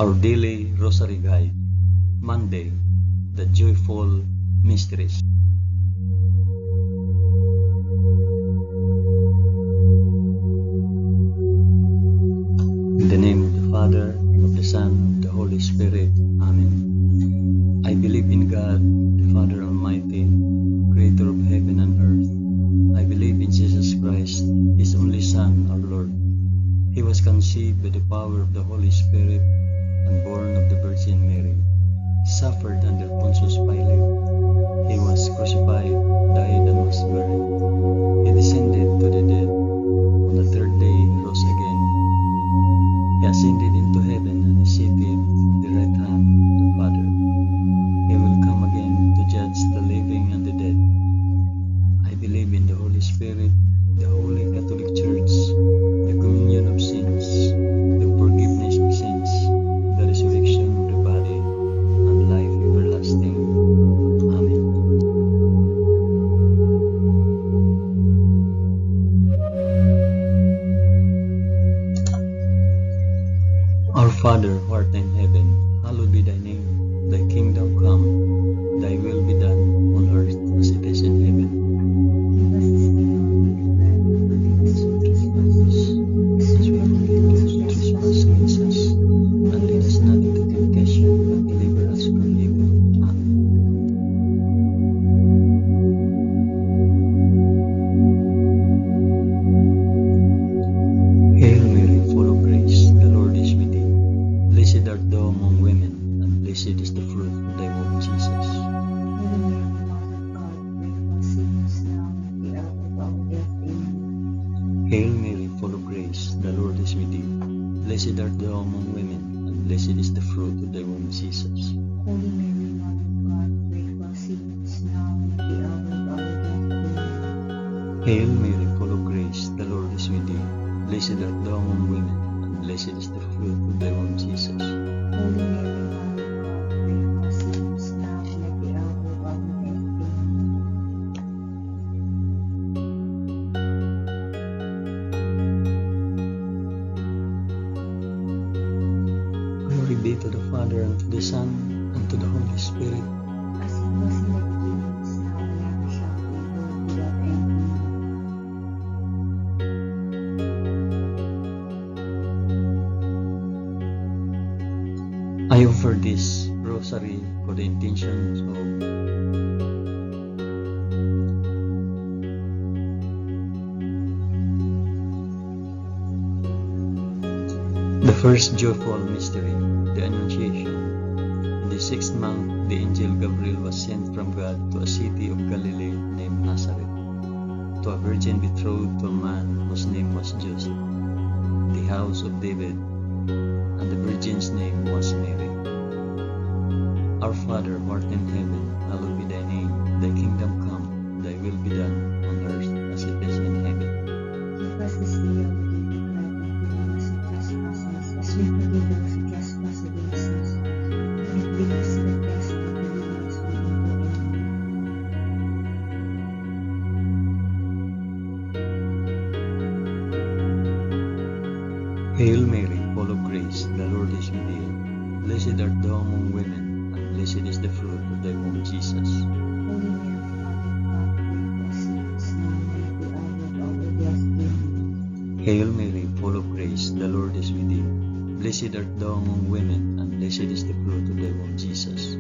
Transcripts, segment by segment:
Our daily Rosary Guide, Monday, the Joyful Mysteries. In the name of the Father, and of the Son, and of the Holy Spirit. Amen. I believe in God, the Father Almighty, Creator of heaven and earth. I believe in Jesus Christ, His only Son, our Lord. He was conceived by the power of the Holy Spirit and born of the Virgin Mary. Suffered under Pontius Pilate. He was crucified, died, and was buried. He descended to the dead. On the third day he rose again. He ascended into heaven and is seated at the right hand of the Father. He will come again to judge the living and the dead. I believe in the Holy Spirit, the Holy Catholic Church, the communion of sins, the forgiveness of sins, the resurrection of the body, and life everlasting. Amen. Our Father, who art in heaven, hallowed be thy name. Thy kingdom come, thy will be done, on earth as it is in heaven. Give us this day our daily bread, and forgive us our trespasses, as we forgive those who trespass against us. And lead us not into temptation, but deliver us from evil. Amen. Hail Mary, full of grace, the Lord is with thee. Blessed art thou among women, and blessed is the fruit of thy womb, Jesus. Holy Mary, Mother of God, pray for us sinners now and at the hour of our death. Amen. Hail Mary, full of grace, the Lord is with thee. Blessed art thou among women, and blessed is the fruit of thy womb, Jesus. Holy Mary, Mother of God, pray for us sinners now and at the hour of our death. Amen. Hail Mary, full of grace, the Lord is with thee. Blessed art thou among women, and blessed is the fruit of thy womb, Jesus. Holy Mary, Mother of God, pray for us sinners now and at the hour of our death. Amen. Glory be to the Father, and to the Son, and to the Holy Spirit. As it was in the beginning, is now, and ever shall be, world without end. Amen. I offer this rosary for the intentions of the first joyful mystery, the Annunciation. In the 6th month, the angel Gabriel was sent from God to a city of Galilee named Nazareth, to a virgin betrothed to a man whose name was Joseph, the house of David, and the virgin's name was Mary. Our Father, who art in heaven, hallowed be thy name. Thy kingdom come, thy will be done, on earth as it is in heaven. Give us this day our daily bread, and forgive us our trespasses, as we forgive those who trespass against us. And do not bring us to the test, but deliver us from evil. Amen. Hail Mary, full of grace, the Lord is with thee. Blessed art thou among women, and blessed is the fruit of thy womb, Jesus. Holy Mary, Mother of God, pray for us sinners now and at the hour of our death. Amen. Hail Mary, full of grace, the Lord is with thee. Blessed art thou among women, and blessed is the fruit of thy womb, Jesus.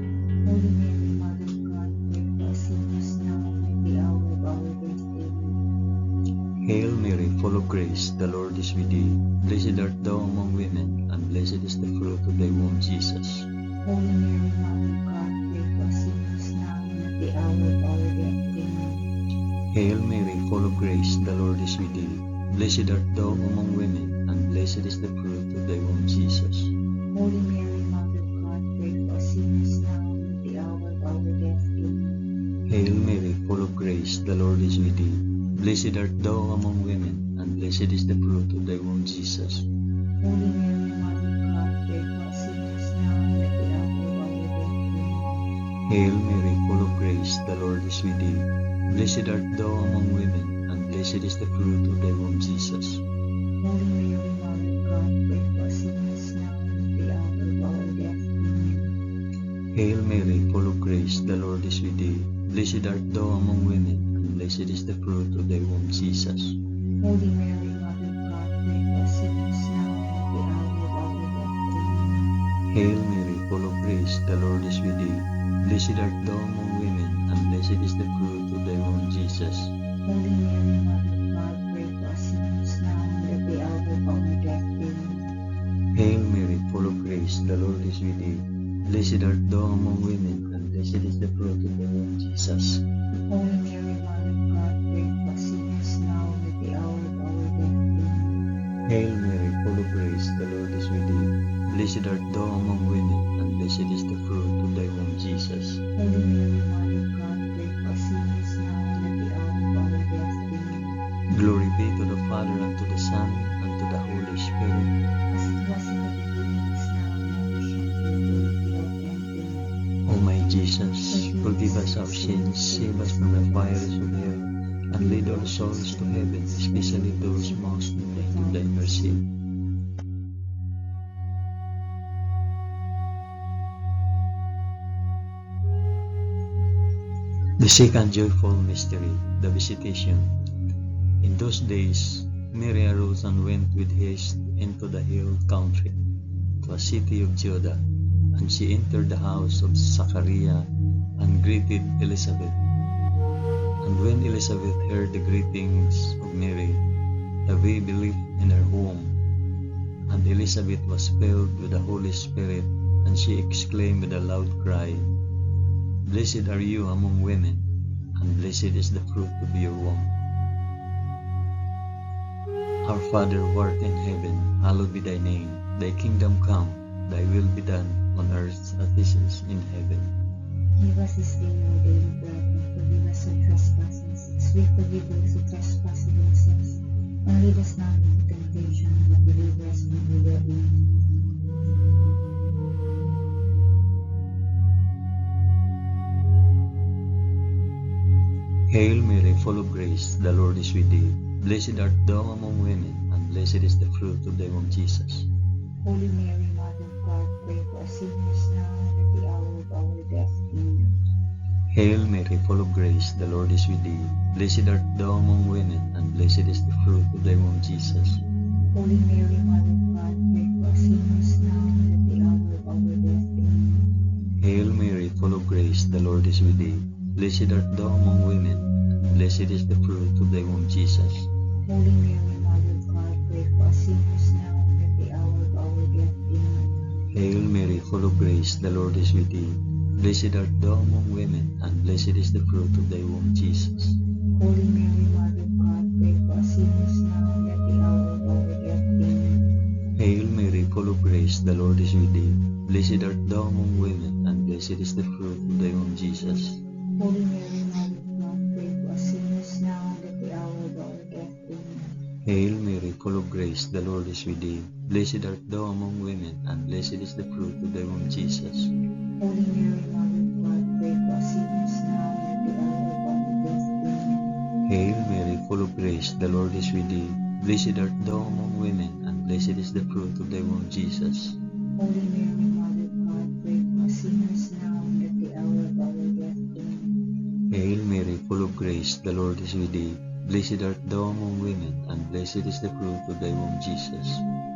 Holy Mary, Mother of God, pray for us sinners now and at the hour of our death. Amen. Hail Mary, full of grace, the Lord is with thee. Blessed art thou among women, and blessed is the fruit of thy womb, Jesus. Holy Mary, Mother of God, pray for us sinners now and at the hour of our death. Amen. Hail Mary, full of grace, the Lord is with thee. Blessed art thou among women, and blessed is the fruit of thy womb, Jesus. Holy Mary, Mother of God, pray for us sinners now and at the hour of our death. Amen. Hail Mary, full of grace, the Lord is with thee. Blessed art thou among women, and blessed is the fruit of thy womb, Jesus. Holy Mary, Mother of God, pray for us sinners now and at the hour of our death. Amen. Hail Mary, full of grace, the Lord is with thee. Blessed art thou among women, and blessed is the fruit of thy womb, Jesus. Holy Mary, Mother of God, pray for us sinners now and at the hour of our Hail Mary, full of grace, the Lord is with thee. Blessed art thou among women, and blessed is the fruit of thy womb, Jesus. Holy Mary, Mother of God, pray for us sinners now and at the hour of our death. Amen. Hail Mary, full of grace, the Lord is with thee. Blessed art thou among women, and blessed is the fruit of thy womb, Jesus. Holy Mary, Mother of God, pray for us sinners now and at the hour of our death. Amen. Hail Mary, full of grace, the Lord is with thee. Blessed art thou among women, and blessed is the fruit of thy womb, Jesus. Holy Mary, Mother of God, pray for us sinners now and at the hour of our death. Amen. Hail Mary, full of grace, the Lord is with thee. Blessed art thou among women, and blessed is the fruit of thy womb, Jesus. Holy Mary, Mother of God, pray for us sinners now and at the hour of our death. Amen. Glory be to the Father, and to the Son, and to the Holy Spirit. As it was in the beginning, is now, and ever shall be, world without end. Amen. O my Jesus, forgive us our sins, save us from the fires of hell, and lead all souls to heaven, especially those most in need of thy mercy. The second joyful mystery, the Visitation. In those days, Mary arose and went with haste into the hill country, to a city of Judah, and she entered the house of Zachariah and greeted Elizabeth. And when Elizabeth heard the greetings of Mary, the baby leaped in her womb, and Elizabeth was filled with the Holy Spirit, and she exclaimed with a loud cry, Blessed are you among women, and blessed is the fruit of your womb. Our Father who art in heaven, hallowed be thy name. Thy kingdom come, thy will be done, on earth as it is in heaven. Give us this day our daily bread, and forgive us our trespasses, as we forgive those who trespass against us. And lead us not into temptation, but deliver us from evil. Amen. Hail Mary, full of grace, the Lord is with thee. Blessed art thou among women, and blessed is the fruit of thy womb, Jesus. Holy Mary, Mother of God, pray for us sinners now and at the hour of our death. Amen. Hail Mary, full of grace, the Lord is with thee. Blessed art thou among women, and blessed is the fruit of thy womb, Jesus. Holy Mary, Mother of God, pray for us sinners now and at the hour of our death. Amen. Hail Mary, full of grace, the Lord is with thee. Blessed art thou among women, and blessed is the fruit of thy womb, Jesus. Holy Mary, Mother of God, pray for us sinners now and at the hour of our death. Amen. Hail Mary, full of grace, the Lord is with thee. Blessed art thou among women, and blessed is the fruit of thy womb, Jesus. Holy Mary, Mother of God, pray for us sinners now and at the hour of our death. Amen. Hail Mary, full of grace, the Lord is with thee. Blessed art thou among women, and blessed is the fruit of thy womb, Jesus. Holy Mary, Mother of God, pray for us sinners now and at the hour of our death. Amen. Hail Mary, full of grace, the Lord is with thee. Blessed art thou among women, and blessed is the fruit of thy womb, Jesus. Holy Mary, Mother of God, pray for us sinners now and at the hour of our death. Amen. Hail Mary, full of grace, the Lord is with thee. Blessed art thou among women, and blessed is the fruit of thy womb, Jesus. Holy Mary, Mother of God, pray for us sinners now and at the hour of our death. Amen. Hail Mary, full of grace, the Lord is with thee. Blessed art thou among women, and blessed is the fruit of thy womb, Jesus.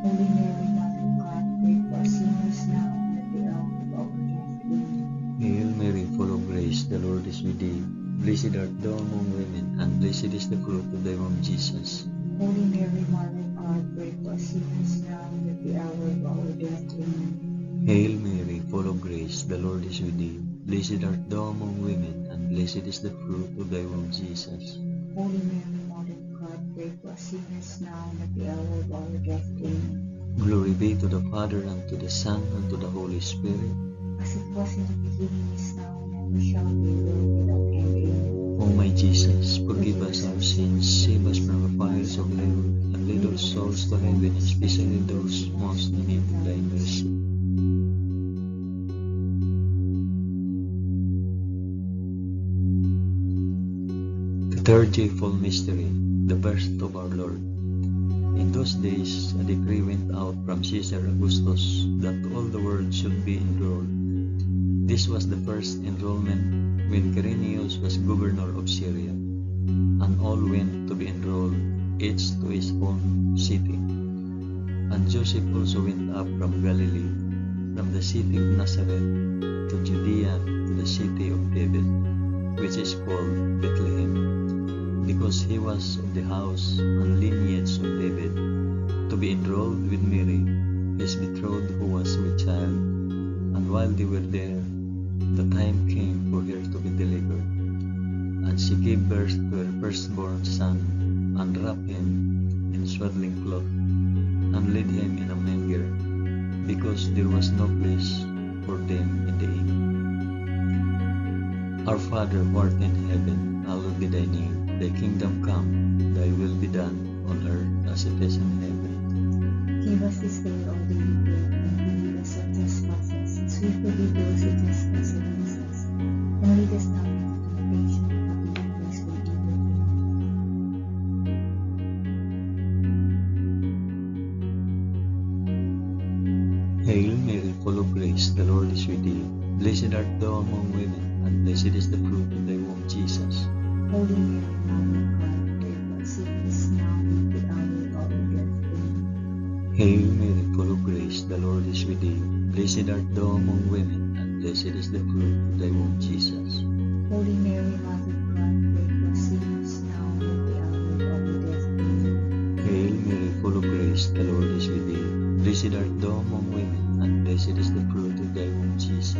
Holy Mary, Mother of God, pray for us sinners now and at the hour of our death. Amen. Hail Mary, full of grace, the Lord is with thee. Blessed art thou among women, and blessed is the fruit of thy womb, Jesus. Holy Mary, Mother of God, pray for us sinners now and at the hour of our death. Amen. Hail Mary, full of grace, the Lord is with thee. Blessed art thou among women, and blessed is the fruit of thy womb, Jesus. Holy Mary, Mother of God, pray for us sinners now and at the hour of our death. Amen. Glory be to the Father, and to the Son, and to the Holy Spirit. As it was in the beginning, is now, and ever shall be, world without end. Amen. O my Jesus, forgive us our sins, save us from the fires of hell, and lead all souls to heaven, especially those most in need of thy mercy. The third joyful mystery, the birth of our Lord. In those days, a decree went out from Caesar Augustus that all the world should be enrolled. This was the first enrollment when Quirinius was governor of Syria, and all went to be enrolled, each to his own city. And Joseph also went up from Galilee, from the city of Nazareth to Judea, to the city of David, which is called Bethlehem, because he was of the house and lineage of David, to be enrolled with Mary, his betrothed, who was with child. And while they were there, the time came for her to be delivered. And she gave birth to her firstborn son, and wrapped him in swaddling cloth, and laid him in a manger, because there was no place for them in the inn. Our Father who art in heaven, hallowed be thy name. Thy kingdom come, thy will be done, on earth as it is in heaven. Give us this day our daily bread, and forgive us our trespasses, as we forgive those who trespass against us. And lead us not into temptation, but deliver us from evil. Hail Mary, full of grace, the Lord is with thee. Blessed art thou among women, and blessed is the fruit of thy womb, Jesus. Holy Mary, Mother of God, pray for us sinners now and at the hour of our death. Amen. Hail Mary, full of grace, the Lord is with thee. Blessed art thou among women, and blessed is the fruit of thy womb, Jesus. Holy Mary, Mother of God, pray for us sinners now and at the hour of our death. Amen. Hail Mary, full of grace, the Lord is with thee. Blessed art thou among women, and blessed is the fruit of thy womb, Jesus.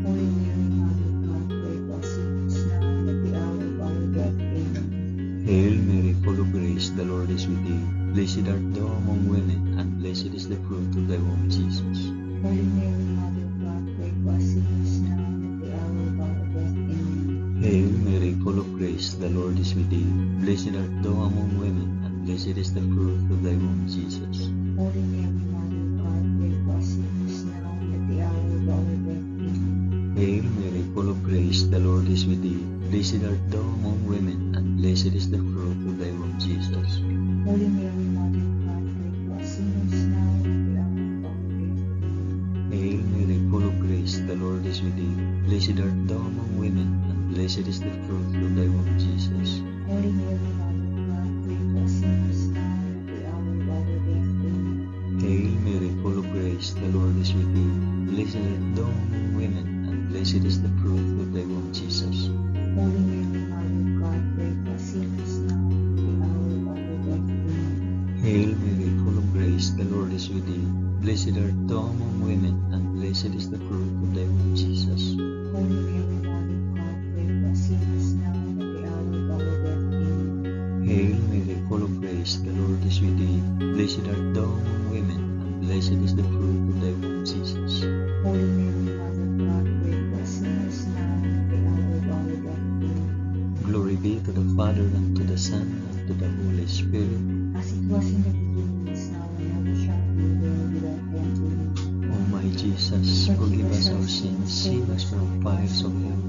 Holy Mary, Mother of God, pray for us sinners now and at the hour of our death. Amen. Hail Mary, full of grace, the Lord is with thee. Blessed art thou among women, and blessed is the fruit of thy womb, Jesus. Holy Mary, Mother of God, pray for us sinners now and at the hour of our death. Amen. Hail Mary, full of grace, the Lord is with thee. Blessed art thou among women, and blessed is the fruit of thy womb, Jesus. Holy Mary, Mother of God, pray for us sinners now and at the hour of our death. Amen. Hail Mary, full of grace, the Lord is with thee. Blessed art thou among women, and blessed is the fruit of thy womb, Jesus. Holy Mary, Mother of God, pray for us sinners now and at the hour of our death. Amen. Hail Mary, full of grace, the Lord is with thee. Blessed art thou among women, and blessed is the fruit of thy womb, Jesus. Holy Mary, Mother of God, pray for us sinners now and at the hour of our death. Amen. Hail Mary, full of grace, the Lord is with thee. Blessed art thou among women, and blessed is the fruit of thy womb, Jesus. Holy Mary, Mother of God, pray for us sinners now and at the hour of our death. Amen. Hail Mary, full of grace, the Lord is with thee. Blessed art thou among women, and blessed is the fruit of thy womb, Jesus. Holy Mary, Mother of God, pray for us sinners now and at the hour of our death. Amen. Hail Mary, full of grace, the Lord is with thee. Blessed art thou among women, and blessed is the fruit of thy womb, Jesus. Holy Mary, Mother of God, pray for us sinners now and at the hour of our death. Amen. Glory be to the Father, and to the Son, and to the Holy Spirit. As it was in the beginning, is now, and ever shall be, world without end. Amen. O my Jesus, forgive us our sins, save us from fires of hell,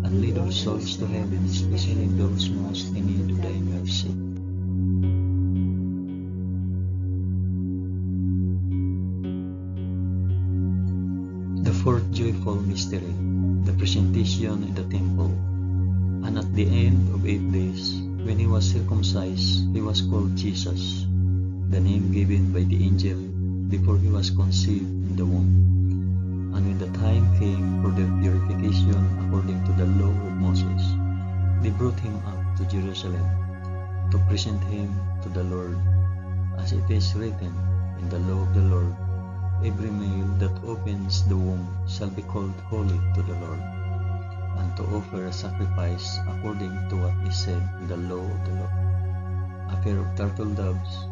and lead all souls to heaven, especially those most in need of thy mercy. The fourth joyful mystery, the presentation in the temple. And at the end of 8 days, when he was circumcised, he was called Jesus, the name given by the angel before he was conceived in the womb. And when the time came for their purification according to the law of Moses, they brought him up to Jerusalem to present him to the Lord, as it is written in the law of the Lord, every male that opens the womb shall be called holy to the Lord, and to offer a sacrifice according to what is said in the law of the Lord, a pair of turtle doves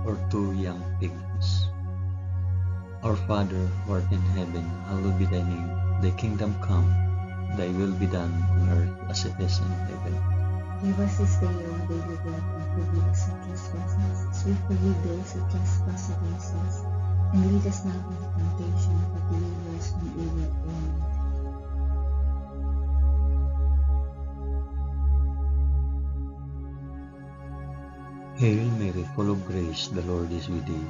or 2 young pigeons. Our Father, who art in heaven, hallowed be thy name. Thy kingdom come, thy will be done on earth as it is in heaven. Give us this day our daily bread, and forgive us our trespasses, as we forgive those who trespass against us. And lead us not into temptation, but deliver us from evil. Amen. Hail Mary, full of grace, the Lord is with thee.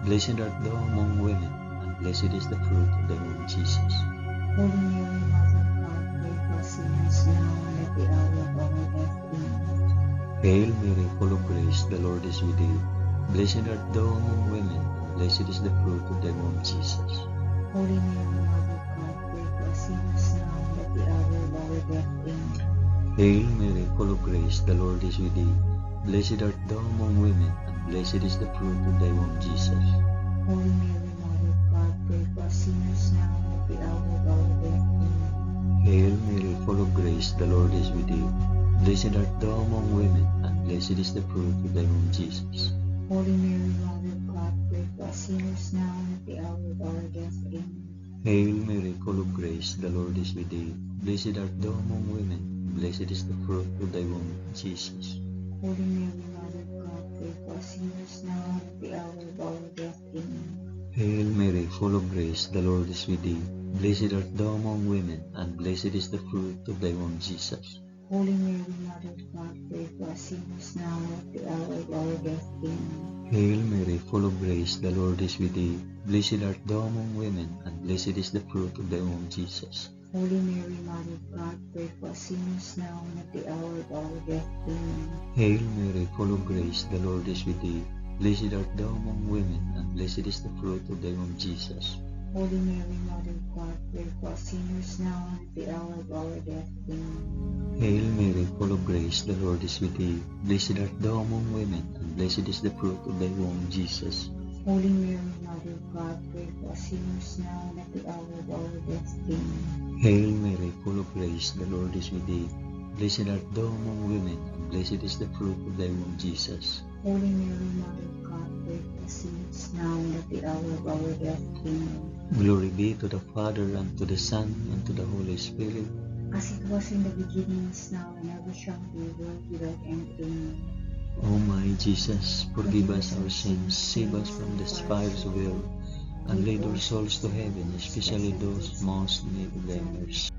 Blessed art thou among women, and blessed is the fruit of thy womb, Jesus. Holy Mary, Mother of God, pray for us sinners now and at the hour of our death. Amen. Hail Mary, full of grace, the Lord is with thee. Blessed art thou among women, and blessed is the fruit of thy womb, Jesus. Holy Mary, Mother of God, pray for us sinners now and at the hour of our death. Amen. Hail Mary, full of grace, the Lord is with thee. Blessed art thou among women, and blessed is the fruit of thy womb, Jesus. Holy Mary, Mother of God, pray for us sinners now and at the hour of our death. Amen. Hail Mary, full of grace, the Lord is with thee. Blessed art thou among women, and blessed is the fruit of thy womb, Jesus. Holy Mary, Mother of God, pray for us sinners now and at the hour of our death. Amen. Hail Mary, full of grace, the Lord is with thee. Blessed art thou among women, and blessed is the fruit of thy womb, Jesus. Holy Mary, Mother of God, pray for us sinners now and at the hour of our death. Amen. Hail Mary, full of grace, the Lord is with thee. Blessed art thou among women, and blessed is the fruit of thy womb, Jesus. Holy Mary, Mother of God, pray for us sinners now and at the hour of our death. Amen. Hail Mary, full of grace, the Lord is with thee. Blessed art thou among women, and blessed is the fruit of thy womb, Jesus. Holy Mary, Mother of God, pray for us sinners now and at the hour of our death. Amen. Hail Mary, full of grace, the Lord is with thee. Blessed art thou among women, and blessed is the fruit of thy womb, Jesus. Holy Mary, Mother of God, pray for us sinners now and at the hour of our death. Amen. Hail Mary, full of grace, the Lord is with thee. Blessed art thou among women, and blessed is the fruit of thy womb, Jesus. Holy Mary, Mother of God, pray for us sinners now and at the hour of our death. Amen. Hail Mary, full of grace, the Lord is with thee. Blessed art thou among women, and blessed is the fruit of thy womb, Jesus. Holy Mary, Mother of God, pray for us sinners now and at the hour of our death. Amen. Glory be to the Father, and to the Son, and to the Holy Spirit. As it was in the beginning, is now, and ever shall be, world without end. Amen. O my Jesus, forgive us our sins, save us from the fires of hell, and lead our souls to heaven, especially those most in need of thy mercy.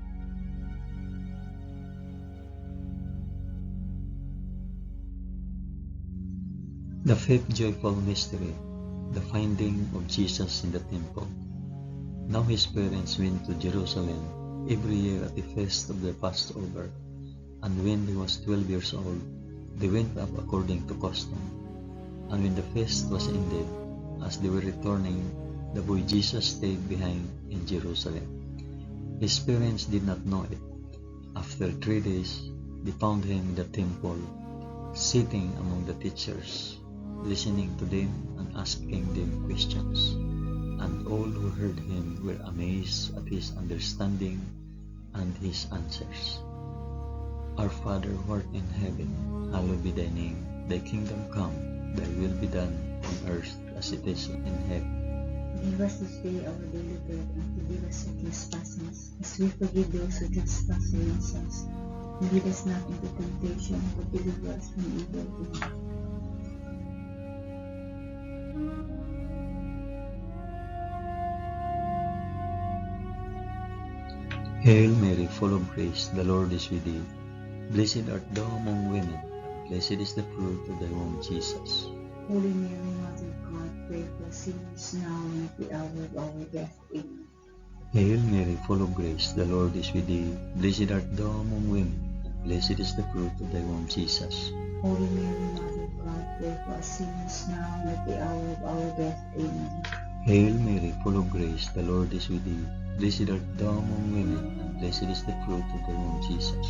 The fifth joyful mystery, the finding of Jesus in the temple. Now his parents went to Jerusalem every year at the feast of the Passover, and when he was 12 years old, they went up according to custom. And when the feast was ended, as they were returning, the boy Jesus stayed behind in Jerusalem. His parents did not know it. After 3 days, they found him in the temple, sitting among the teachers, listening to them and asking them questions. And all who heard him were amazed at his understanding and his answers. Our Father who art in heaven, hallowed be thy name. Thy kingdom come, thy will be done on earth as it is in heaven. Give us this day our daily bread, and forgive us our trespasses, as we forgive those who trespass against us. And lead us not into temptation, but deliver us from evil. Amen. Hail Mary, full of grace, the Lord is with thee. Blessed art thou among women, and blessed is the fruit of thy womb, Jesus. Holy Mary, Mother of God, pray for us sinners now and at the hour of our death. Amen. Hail Mary, full of grace, the Lord is with thee. Blessed art thou among women, and blessed is the fruit of thy womb, Jesus. Holy Mary, Mother of God, pray for us sinners now and at the hour of our death. Amen. Hail Mary, full of grace, the Lord is with thee. Blessed art thou among women, and blessed is the fruit of thy womb, Jesus.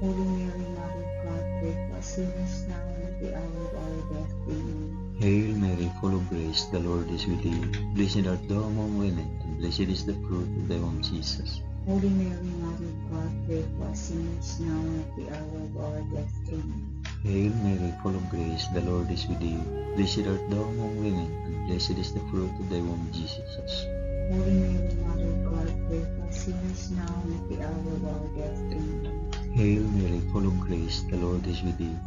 Holy Mary, Mother of God, pray for us sinners now and at the hour of our death. Amen. Hail Mary, full of grace, the Lord is with thee. Blessed art thou among women, and blessed is the fruit of thy womb, Jesus. Holy Mary, Mother of God, pray for us sinners now and at the hour of our death. Amen. Hail Mary, full of grace, the Lord is with thee. Blessed art thou among women, and blessed is the fruit of thy womb, Jesus. Holy Mary, Mother of God, pray for us sinners now and at the hour of our death. Amen. Hail Mary, full of grace, the Lord is with thee.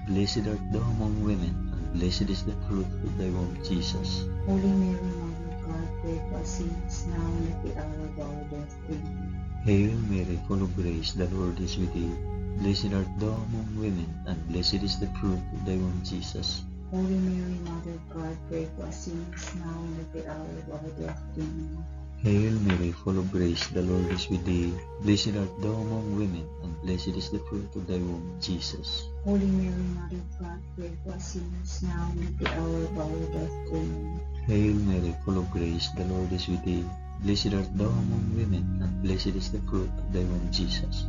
Blessed art thou among women, and blessed is the fruit of thy womb, Jesus. Holy Mary, Mother of God, pray for us sinners now and at the hour of our death. Amen. Hail Mary, full of grace, the Lord is with thee. Blessed art thou among women, and blessed is the fruit of thy womb, Jesus. Holy Mary, Mother of God, pray for us sinners now and at the hour of our death. Amen. Hail Mary, full of grace, the Lord is with thee. Blessed art thou among women, and blessed is the fruit of thy womb, Jesus. Holy Mary, Mother of God, pray for us sinners now and at the hour of our death. Amen. Hail Mary, full of grace, the Lord is with thee. Blessed art thou among women, and blessed is the fruit of thy womb, Jesus.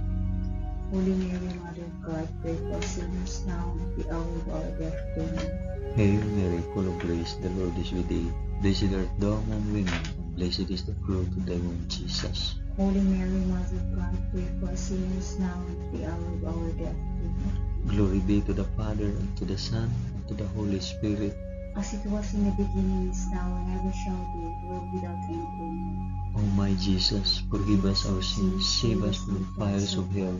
Holy Mary, Mother of God, pray for us sinners now and at the hour of our death. Amen. Hail Mary, full of grace, the Lord is with thee. Blessed art thou among women, and blessed is the fruit of thy womb, Jesus. Holy Mary, Mother of God, pray for us sinners now and at the hour of our death. Amen. Glory be to the Father, and to the Son, and to the Holy Spirit. As it was in the beginning, is now, and ever shall be, world without end. Amen. O my Jesus, forgive us our sins, save us from the fires of hell,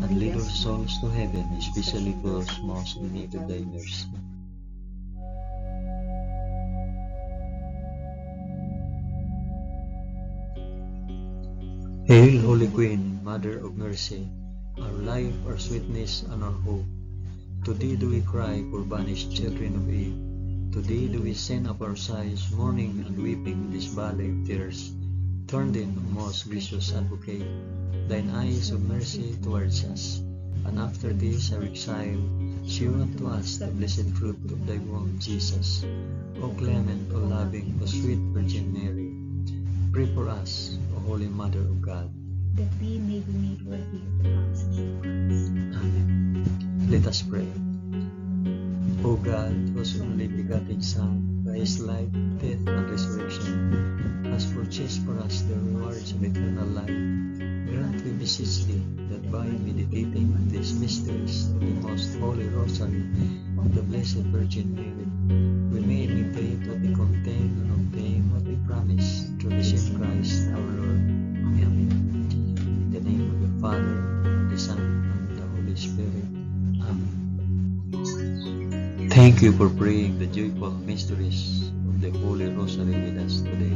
and lead our souls to heaven, especially those most in need of thy mercy. Hail, Holy Queen, Mother of Mercy, our life, our sweetness, and our hope. To thee do we cry, poor banished children of Eve. To thee do we send up our sighs, mourning and weeping in this valley of tears. Turn then, O most gracious Advocate, thine eyes of mercy towards us, and after this our exile, shew unto us the blessed fruit of thy womb, Jesus. O clement, O loving, O sweet Virgin Mary, pray for us, O Holy Mother of God. That we may be made worthy of the promises of Christ. Amen. Let us pray. O God, whose only begotten Son, by his life, death, and resurrection, has purchased for us the rewards of eternal life, grant, we beseech thee, that by meditating on these mysteries of the most holy Rosary of the Blessed Virgin Mary, we may imitate what they contain and obtain what they promise, through the same Christ our Lord. Amen. In the name of the Father, and the Son, and the Holy Spirit. Amen. Thank you for praying the joyful mysteries of the Holy Rosary with us today.